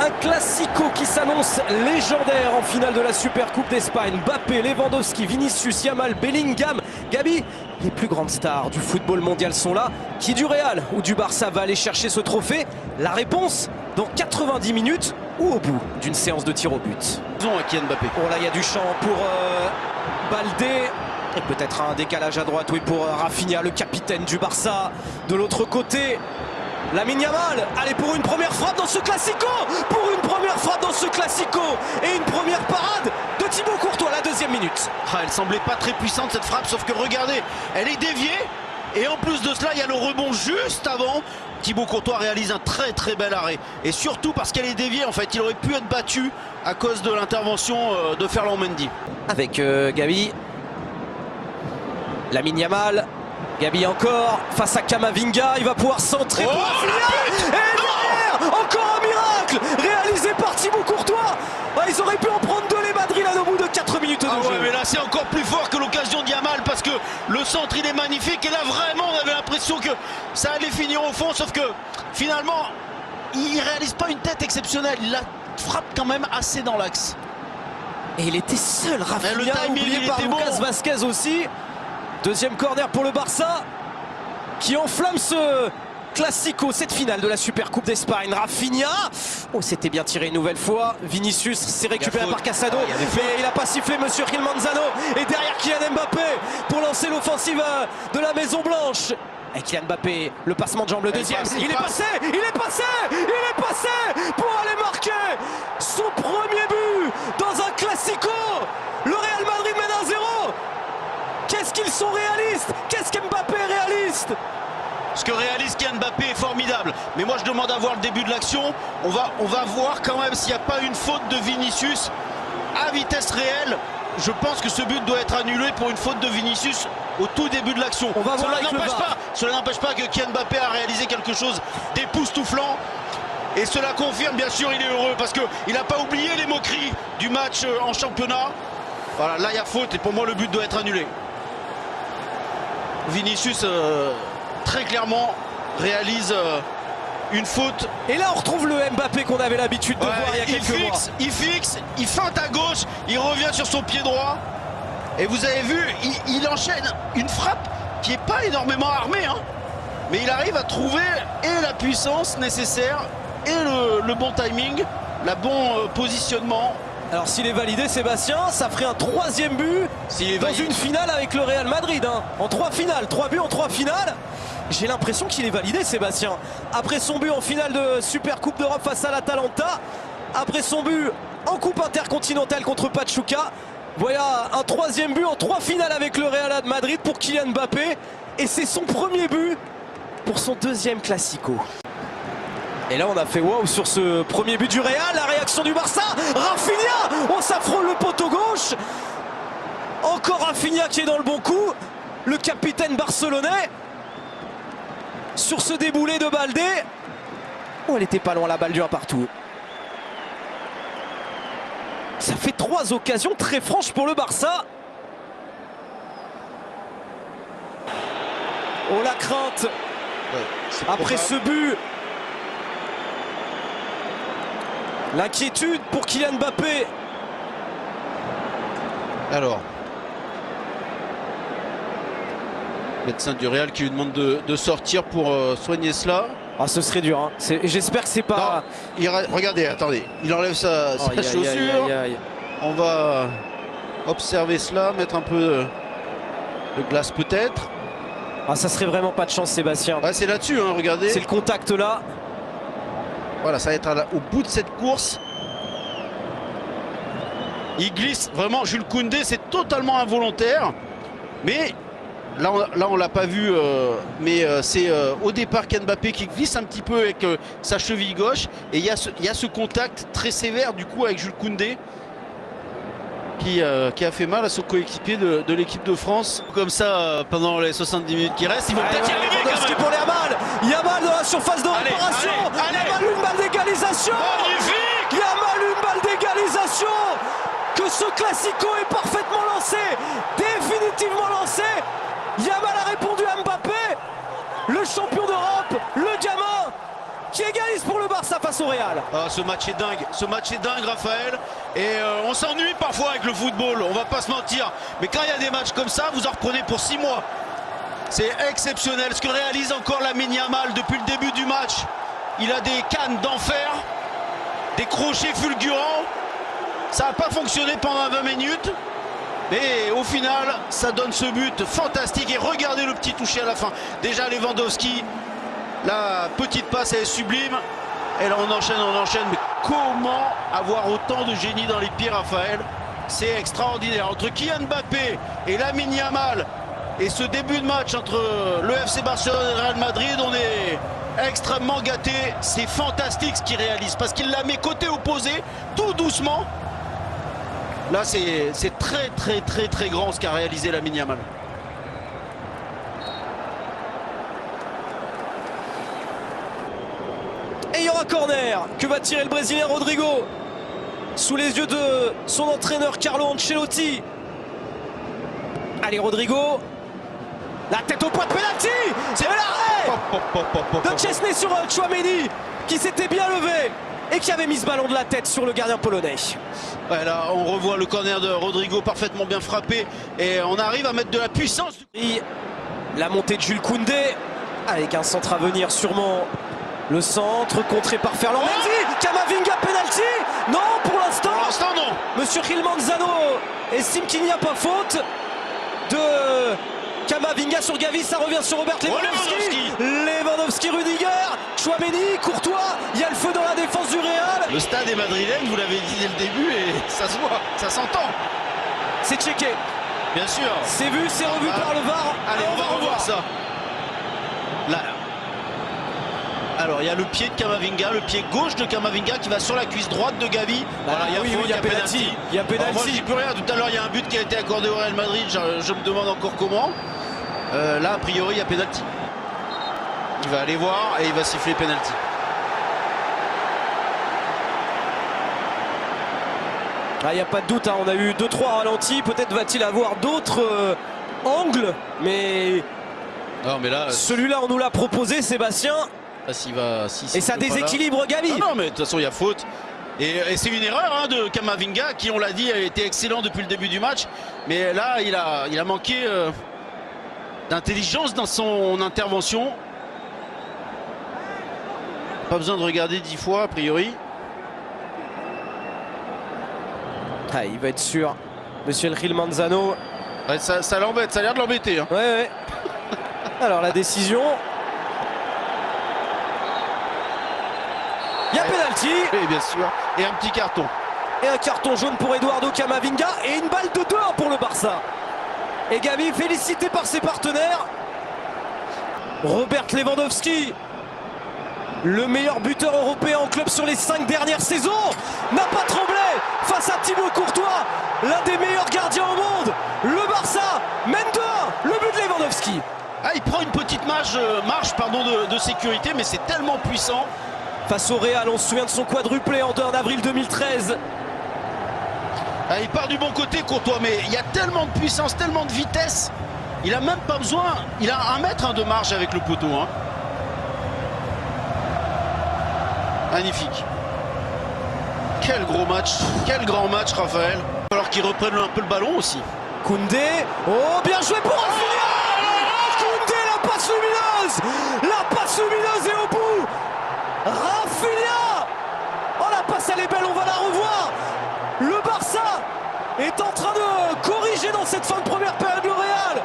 Un classico qui s'annonce légendaire en finale de la Supercoupe d'Espagne. Mbappé, Lewandowski, Vinicius, Yamal, Bellingham, Gabi. Les plus grandes stars du football mondial sont là. Qui du Real ou du Barça va aller chercher ce trophée? La réponse dans 90 minutes ou au bout d'une séance de tir au but. Kylian Mbappé. Oh là, il y a du champ pour Baldé. Et peut-être un décalage à droite, oui, pour Rafinha, le capitaine du Barça. De l'autre côté, Lamine Yamal, allez pour une première frappe dans ce classico, pour une première frappe dans ce classico et une première parade de Thibaut Courtois, la deuxième minute. Elle semblait pas très puissante cette frappe, sauf que regardez, elle est déviée et en plus de cela, il y a le rebond juste avant. Thibaut Courtois réalise un très bel arrêt et surtout parce qu'elle est déviée, en fait, il aurait pu être battu à cause de l'intervention de Ferland Mendy. Avec Gabi, Lamine Yamal. Gabi encore, face à Camavinga, il va pouvoir centrer pour Rafinha. Et derrière, encore un miracle réalisé par Thibaut Courtois. Ah, ils auraient pu en prendre deux les Madrilènes au bout de 4 minutes de jeu. Ouais, mais là c'est encore plus fort que l'occasion de Yamal parce que le centre il est magnifique et là vraiment on avait l'impression que ça allait finir au fond, sauf que finalement il réalise pas une tête exceptionnelle, il la frappe quand même assez dans l'axe. Et il était seul, Rafinha, le timing, oublié par Lucas Vazquez aussi. Deuxième corner pour le Barça qui enflamme ce classico, cette finale de la Supercoupe d'Espagne. Rafinha, oh c'était bien tiré une nouvelle fois. Vinicius s'est récupéré par Casado, mais il n'a pas sifflé monsieur Gil Manzano. Et derrière Kylian Mbappé pour lancer l'offensive de la Maison Blanche. Et Kylian Mbappé, le passement de jambe, le deuxième, il est passé pour aller marquer son premier but dans un classico. Le Real Madrid mène 1-0. Qu'est-ce qu'ils sont réalistes? Qu'est-ce qu'Mbappé est réaliste? Ce que réalise Kylian Mbappé est formidable. Mais moi je demande à voir le début de l'action. On va voir quand même s'il n'y a pas une faute de Vinicius à vitesse réelle. Je pense que ce but doit être annulé pour une faute de Vinicius au tout début de l'action. Cela n'empêche pas que Kylian Mbappé a réalisé quelque chose d'époustouflant. Et cela confirme, bien sûr, il est heureux parce qu'il n'a pas oublié les moqueries du match en championnat. Voilà, là il y a faute et pour moi le but doit être annulé. Vinicius très clairement réalise une faute. Et là on retrouve le Mbappé qu'on avait l'habitude de voir il y a quelques mois. Il feinte à gauche, il revient sur son pied droit. Et vous avez vu, il enchaîne une frappe qui n'est pas énormément armée, hein, mais il arrive à trouver et la puissance nécessaire et le bon timing, le bon positionnement. Alors s'il est validé, Sébastien, ça ferait un troisième but dans une finale avec le Real Madrid. Hein. En 3 finales, 3 buts en 3 finales. J'ai l'impression qu'il est validé, Sébastien. Après son but en finale de Supercoupe d'Europe face à l'Atalanta, après son but en Coupe intercontinentale contre Pachuca, voilà un troisième but en 3 finales avec le Real Madrid pour Kylian Mbappé. Et c'est son premier but pour son deuxième classico. Et là on a fait waouh sur ce premier but du Real, la réaction du Barça. Rafinha, on s'affronte le poteau gauche. Encore Rafinha qui est dans le bon coup. Le capitaine barcelonais. Sur ce déboulé de Baldé. Oh, elle était pas loin la balle du 1 partout. Ça fait 3 occasions très franches pour le Barça. Oh la crainte. Après ce but. L'inquiétude pour Kylian Mbappé. Alors, médecin du Real qui lui demande de sortir pour soigner cela. Ah, ce serait dur, hein. J'espère que c'est pas... Non, regardez, attendez, il enlève sa chaussure. On va observer cela, mettre un peu de glace peut-être. Ah, ça serait vraiment pas de chance, Sébastien. Ah, c'est là-dessus, hein, regardez. C'est le contact là. Voilà, ça va être au bout de cette course. Il glisse vraiment. Jules Koundé, c'est totalement involontaire. Mais là on l'a pas vu. Mais c'est au départ Kylian Mbappé qui glisse un petit peu avec sa cheville gauche. Et il y a ce contact très sévère du coup avec Jules Koundé qui a fait mal à son coéquipier de l'équipe de France. Comme ça, pendant les 70 minutes qui restent, ils vont peut-être y arriver quand même. Pour Yamal. Yamal dans la surface de réparation. Yamal, une balle d'égalisation. Magnifique. Yamal, une balle d'égalisation. Que ce classico est parfaitement lancé. Définitivement lancé. Yamal a répondu à Mbappé. Le champion d'Europe, le gamin qui égalise pour le Barça face au Real. Ah, ce match est dingue, Raphaël. Et on s'ennuie parfois avec le football, on va pas se mentir. Mais quand il y a des matchs comme ça, vous en reprenez pour 6 mois. C'est exceptionnel ce que réalise encore Lamine Yamal depuis le début du match. Il a des cannes d'enfer, des crochets fulgurants. Ça n'a pas fonctionné pendant 20 minutes. Mais au final, ça donne ce but fantastique. Et regardez le petit toucher à la fin. Déjà Lewandowski, la petite passe elle est sublime. Et là on enchaîne. Mais comment avoir autant de génie dans les pieds, Raphaël? C'est extraordinaire. Entre Kylian Mbappé et Lamine Yamal, et ce début de match entre le FC Barcelone et le Real Madrid, on est extrêmement gâté. C'est fantastique ce qu'il réalise parce qu'il la met côté opposé, tout doucement. Là, c'est très grand ce qu'a réalisé Lamine Yamal. Et il y aura corner. Que va tirer le Brésilien Rodrigo sous les yeux de son entraîneur Carlo Ancelotti. Allez Rodrigo. La tête au point de pénalty. C'est l'arrêt de Chesney sur Tchouaméni qui s'était bien levé et qui avait mis ce ballon de la tête sur le gardien polonais. Ouais, là, on revoit le corner de Rodrigo parfaitement bien frappé et on arrive à mettre de la puissance. Et la montée de Jules Koundé avec un centre à venir sûrement. Le centre contré par Ferland Mendy. Camavinga penalty. Non pour l'instant. Pour l'instant non. Monsieur Gil Manzano estime qu'il n'y a pas faute de Camavinga sur Gavi. Ça revient sur Robert Lewandowski. Lewandowski, Rudiger, Tchouaméni, Courtois. Il y a le feu dans la défense du Real. Le stade est madrilène, vous l'avez dit dès le début et ça se voit, ça s'entend. C'est checké. Bien sûr. C'est vu, c'est revu par le VAR. Allez, on va revoir ça. Là. Alors il y a le pied de Camavinga, le pied gauche de Camavinga qui va sur la cuisse droite de Gavi. Voilà, il y a pénalty. Il y a pénalty. Moi je dis plus rien. Tout à l'heure il y a un but qui a été accordé au Real Madrid. Je me demande encore comment. Là a priori il y a pénalty. Il va aller voir et il va siffler pénalty. Il n'y a pas de doute, hein. On a eu 2-3 ralentis. Peut-être va-t-il avoir d'autres angles. Mais, non, mais là, celui-là on nous l'a proposé, Sébastien. Et ça déséquilibre Gavi. Non, mais de toute façon il y a faute. Et c'est une erreur de Camavinga qui, on l'a dit, a été excellent depuis le début du match. Mais là il a manqué d'intelligence dans son intervention. Pas besoin de regarder 10 fois a priori. Il va être sûr, monsieur Gil Manzano. Ouais, ça l'embête, ça a l'air de l'embêter. Hein. Ouais. Alors la décision. Il y a pénalty. Oui, bien sûr. Et un petit carton. Et un carton jaune pour Eduardo Camavinga. Et une balle de 2-1 pour le Barça. Et Gavi félicité par ses partenaires. Robert Lewandowski, le meilleur buteur européen en club sur les 5 dernières saisons, n'a pas tremblé face à Thibaut Courtois, l'un des meilleurs gardiens au monde. Le Barça mène 2-1, le but de Lewandowski. Il prend une petite marge de sécurité, mais c'est tellement puissant. Face au Real, on se souvient de son quadruplé en avril 2013. Il part du bon côté Courtois, mais il y a tellement de puissance, tellement de vitesse. Il a même pas besoin, il a 1 mètre de marge avec le poteau. Magnifique. Quel gros match, quel grand match, Raphaël. Alors qu'il reprenne un peu le ballon aussi. Koundé, oh bien joué pour Rafinha. Koundé, la passe lumineuse est au bout. Rafinha, oh la passe elle est belle, on va la revoir. Le Barça est en train de corriger dans cette fin de première période le Real.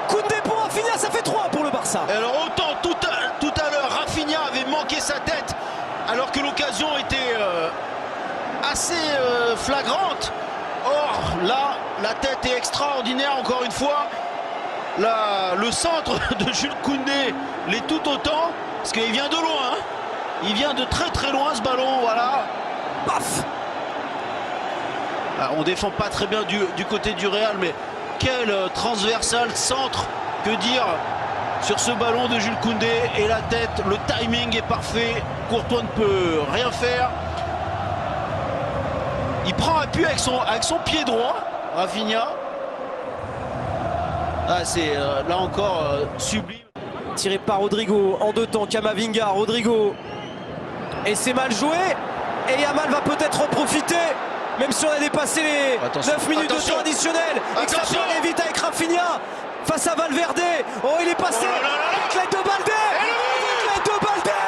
Koundé pour Rafinha, ça fait 3 pour le Barça. Et alors autant tout à l'heure Rafinha avait manqué sa tête alors que l'occasion était assez flagrante. Or là, la tête est extraordinaire encore une fois. Là, le centre de Jules Koundé l'est tout autant, parce qu'il vient de loin. Il vient de très loin ce ballon, voilà. Paf. On défend pas très bien du côté du Real, mais quel transversal centre, que dire sur ce ballon de Jules Koundé. Et la tête, le timing est parfait. Courtois ne peut rien faire. Il prend appui avec son pied droit, Rafinha. C'est là encore sublime. Tiré par Rodrigo en 2 temps, Camavinga, Rodrigo Et c'est mal joué. Et Yamal va peut-être en profiter. Même si on a dépassé les 9 minutes de temps additionnel. Et que ça peut aller vite avec Rafinha. Face à Valverde. Oh, il est passé. Avec l'aide de Baldé. Avec l'aide de Baldé.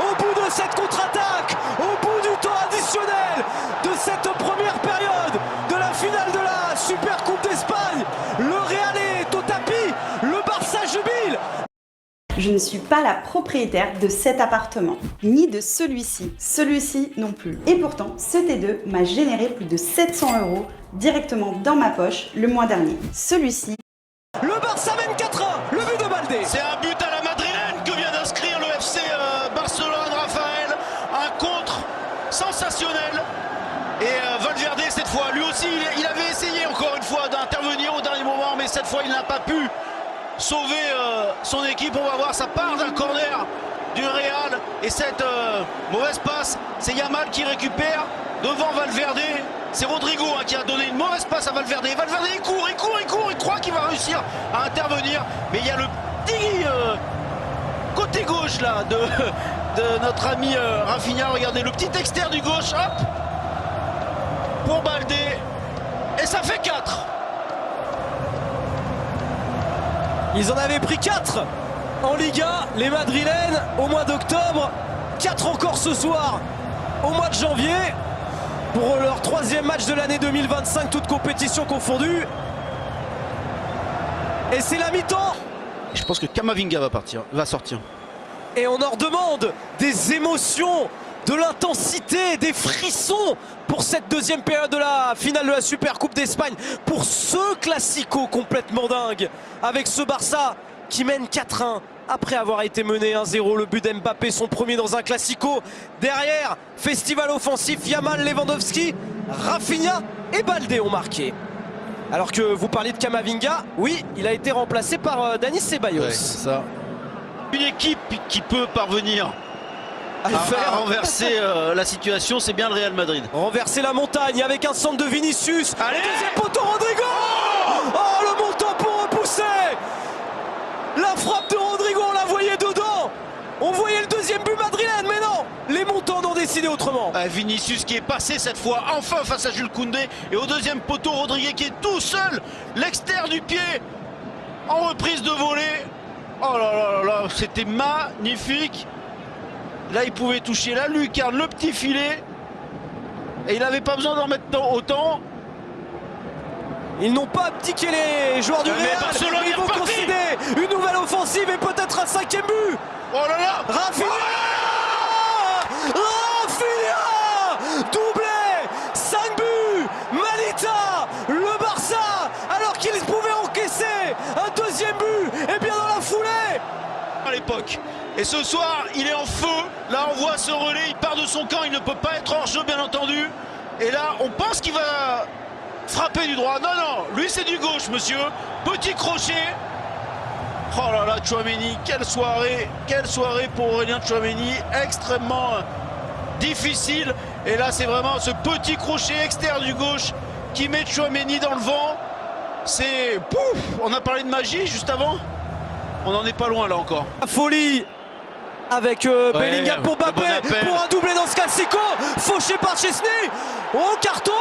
Au bout de cette contre-attaque. Au bout du temps additionnel. De cette première période. De la finale de la Super Coupe d'Espagne. Le Real est au tapis. Le Barça jubile. Je ne suis pas la propriétaire de cet appartement, ni de celui-ci non plus. Et pourtant, ce T2 m'a généré plus de 700 € directement dans ma poche le mois dernier. Celui-ci... Le Barça mène 4-1, le but de Baldé. C'est un but à la madrilène que vient d'inscrire le FC Barcelone, Raphaël. Un contre sensationnel. Et Valverde, cette fois, lui aussi, il avait essayé encore une fois d'intervenir au dernier moment, mais cette fois, il n'a pas pu sauver son équipe. On va voir, ça part d'un corner du Real et cette mauvaise passe, c'est Yamal qui récupère devant Valverde. C'est Rodrigo qui a donné une mauvaise passe à Valverde. Valverde il court, il croit qu'il va réussir à intervenir, mais il y a le petit côté gauche là de notre ami Rafinha. Regardez le petit externe du gauche, hop, pour Baldé, et ça fait 4. Ils en avaient pris 4 en Liga, les Madrilènes, au mois d'octobre. 4 encore ce soir, au mois de janvier, pour leur 3e match de l'année 2025, toutes compétitions confondues. Et c'est la mi-temps. Je pense que Camavinga va sortir. Et on en redemande des émotions, de l'intensité, des frissons pour cette deuxième période de la finale de la Super Coupe d'Espagne. Pour ce classico complètement dingue, avec ce Barça qui mène 4-1 après avoir été mené 1-0. Le but d'Mbappé, son premier dans un classico. Derrière, festival offensif, Yamal, Lewandowski, Rafinha et Baldé ont marqué. Alors que vous parliez de Camavinga, oui, il a été remplacé par Dani Ceballos. Ouais, c'est ça. Une équipe qui peut parvenir à renverser la situation, c'est bien le Real Madrid. Renverser la montagne avec un centre de Vinicius. Allez, deuxième poteau, Rodrigo. Oh, le montant pour repousser. La frappe de Rodrigo, on la voyait dedans. On voyait le deuxième but madrilène, mais non, les montants ont décidé autrement. Vinicius qui est passé cette fois enfin face à Jules Koundé. Et au deuxième poteau, Rodrigo qui est tout seul, l'extérieur du pied, en reprise de volée. Oh là là là là, c'était magnifique. Là, il pouvait toucher la lucarne, le petit filet. Et il n'avait pas besoin d'en mettre autant. Ils n'ont pas abdiqué les joueurs du Real. Barcelone, ils vont concéder une nouvelle offensive et peut-être un 5e but. Oh là là, Rafinha, Rafinha, doublé, 5 buts. Manita, le Barça, alors qu'ils pouvaient encaisser un deuxième but, et bien dans la foulée. À l'époque. Et ce soir, il est en feu. Là, on voit ce relais, il part de son camp, il ne peut pas être hors jeu, bien entendu. Et là, on pense qu'il va frapper du droit. Non, non, lui, c'est du gauche, monsieur. Petit crochet. Oh là là, Tchouaméni, quelle soirée pour Aurélien Tchouaméni. Extrêmement difficile. Et là, c'est vraiment ce petit crochet externe du gauche qui met Tchouaméni dans le vent. C'est... Pouf, on a parlé de magie juste avant. On n'en est pas loin, là, encore. La folie avec Bellingham pour Mbappé, pour un doublé dans ce classico, fauché par Chesney. Oh, carton.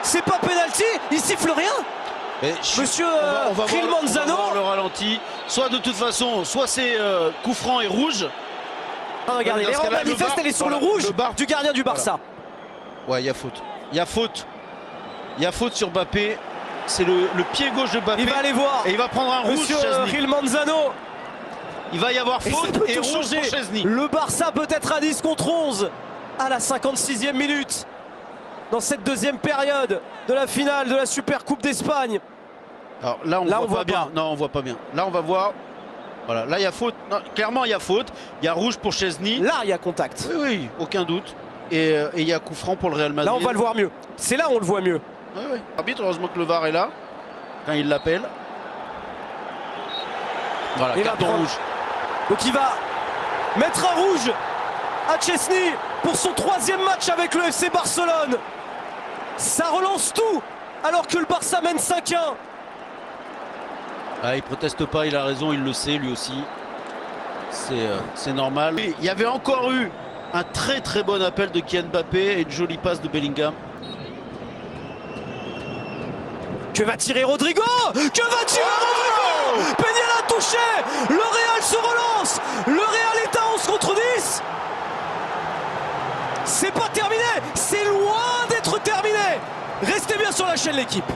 C'est pas penalty, il siffle rien. Monsieur Gil Manzano. On va voir le ralenti. Soit de toute façon, soit c'est coup franc et rouge. Ah, regardez, l'erreur manifeste, elle est sur le rouge du gardien du Barça. Voilà. Ouais, il y a faute. Il y a faute. Il y a faute sur Mbappé. C'est le pied gauche de Mbappé. Il va aller voir. Et il va prendre un rouge. Monsieur Gil Manzano. Il va y avoir faute et rouge pour Chesney. Le Barça peut être à 10 contre 11 à la 56e minute. Dans cette deuxième période de la finale de la Super Coupe d'Espagne. Alors là, on voit pas bien. Non, on voit pas bien. Là, on va voir. Voilà, là, il y a faute. Non, clairement, il y a faute. Il y a rouge pour Chesney. Là, il y a contact. Oui, oui, aucun doute. Et il y a coup franc pour le Real Madrid. Là, on va le voir mieux. C'est là où on le voit mieux. Oui, oui. Arbitre, heureusement que le VAR est là quand il l'appelle. Voilà, carton rouge. Donc il va mettre un rouge à Chesney pour son 3e match avec le FC Barcelone. Ça relance tout alors que le Barça mène 5-1. Ah, il proteste pas, il a raison, il le sait lui aussi. C'est normal. Il y avait encore eu Un très très bon appel de Kylian Mbappé et une jolie passe de Bellingham. Que va tirer Rodrigo? Que va tirer Rodrigo? Peña l'a touché. Le Real se relance. Le Real est à 11 contre 10. C'est pas terminé. C'est loin d'être terminé. Restez bien sur la chaîne, l'équipe.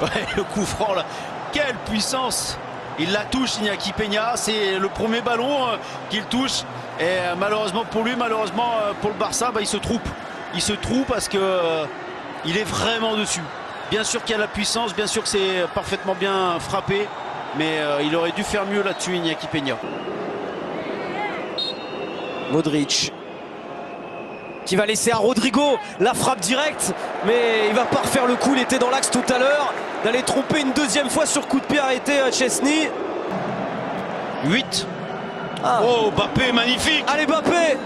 Ouais, le coup franc là. Quelle puissance! Il la touche, Iñaki Peña. C'est le premier ballon qu'il touche. Et malheureusement pour lui, malheureusement pour le Barça, il se troupe. Il se troupe parce que il est vraiment dessus. Bien sûr qu'il y a la puissance, bien sûr que c'est parfaitement bien frappé, mais il aurait dû faire mieux là-dessus, Iñaki Peña. Modric qui va laisser à Rodrigo la frappe directe, mais il va pas refaire le coup. Il était dans l'axe tout à l'heure, d'aller tromper une deuxième fois sur coup de pied arrêté Chesney. 8. Ah. Oh, Mbappé, magnifique! Allez, Mbappé!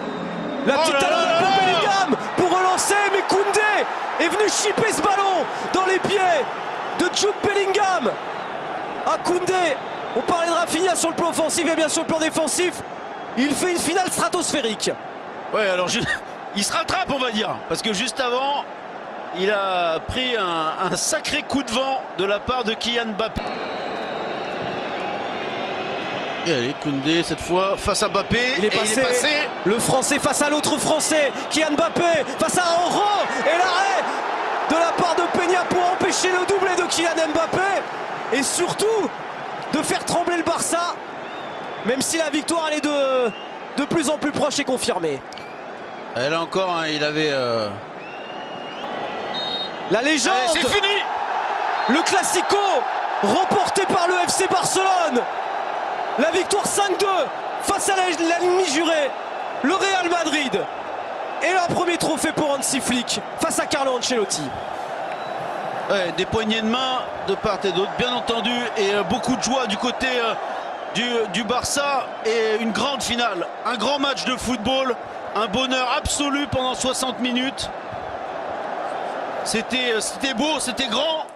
La petite talonnade de Bellingham pour relancer, mais Koundé est venu chipper ce ballon dans les pieds de Jude Bellingham. Ah, Koundé, on parlait de Rafinha sur le plan offensif et bien sur le plan défensif. Il fait une finale stratosphérique. Ouais, alors il se rattrape, on va dire, parce que juste avant, il a pris un sacré coup de vent de la part de Kylian Mbappé. Et allez, Koundé cette fois face à Mbappé. Il est passé. Le Français face à l'autre Français. Kylian Mbappé face à Henro. Et l'arrêt de la part de Peña pour empêcher le doublé de Kylian Mbappé. Et surtout de faire trembler le Barça. Même si la victoire elle est de plus en plus proche et confirmée. Et là encore, hein, il avait... La légende. Allez, c'est fini. Le Classico remporté par le FC Barcelone. La victoire 5-2 face à l'ennemi juré, le Real Madrid. Et un premier trophée pour Hansi Flick face à Carlo Ancelotti. Ouais, des poignées de main de part et d'autre, bien entendu, et beaucoup de joie du côté du Barça. Et une grande finale, un grand match de football, un bonheur absolu pendant 60 minutes. C'était beau, c'était grand.